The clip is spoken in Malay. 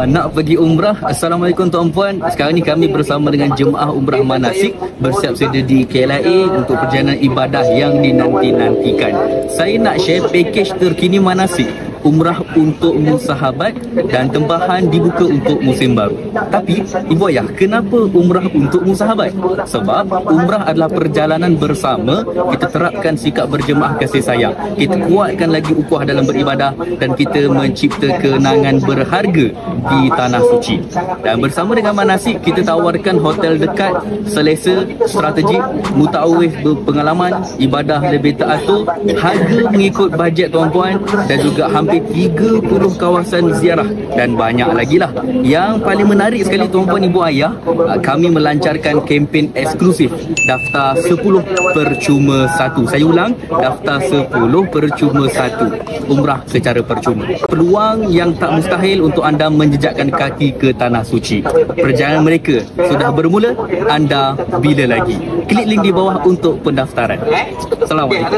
Nak pergi umrah. Assalamualaikum tuan-puan. Sekarang ni kami bersama dengan jemaah umrah manasik bersiap sedia di KLIA untuk perjalanan ibadah yang dinanti-nantikan. Saya nak share package terkini manasik umrah untuk musahabat dan tempahan dibuka untuk musim baru. Tapi ibu ayah, kenapa umrah untuk musahabat? Sebab umrah adalah perjalanan bersama. Kita terapkan sikap berjemaah kasih sayang, kita kuatkan lagi ukhuwah dalam beribadah, dan kita mencipta kenangan berharga di tanah suci. Dan bersama dengan manasik, kita tawarkan hotel dekat, selesa, strategik, mutaawif berpengalaman, ibadah lebih teratur, harga mengikut bajet tuan-puan, dan juga hampir 30 kawasan ziarah dan banyak lagi lah. Yang paling menarik sekali tuan-puan ibu ayah, kami melancarkan kempen eksklusif daftar 10 percuma 1. Saya ulang, daftar 10 percuma 1, umrah secara percuma. Peluang yang tak mustahil untuk anda menjejakkan kaki ke tanah suci. Perjalanan mereka sudah bermula, anda bila lagi? Klik link di bawah untuk pendaftaran. Assalamualaikum.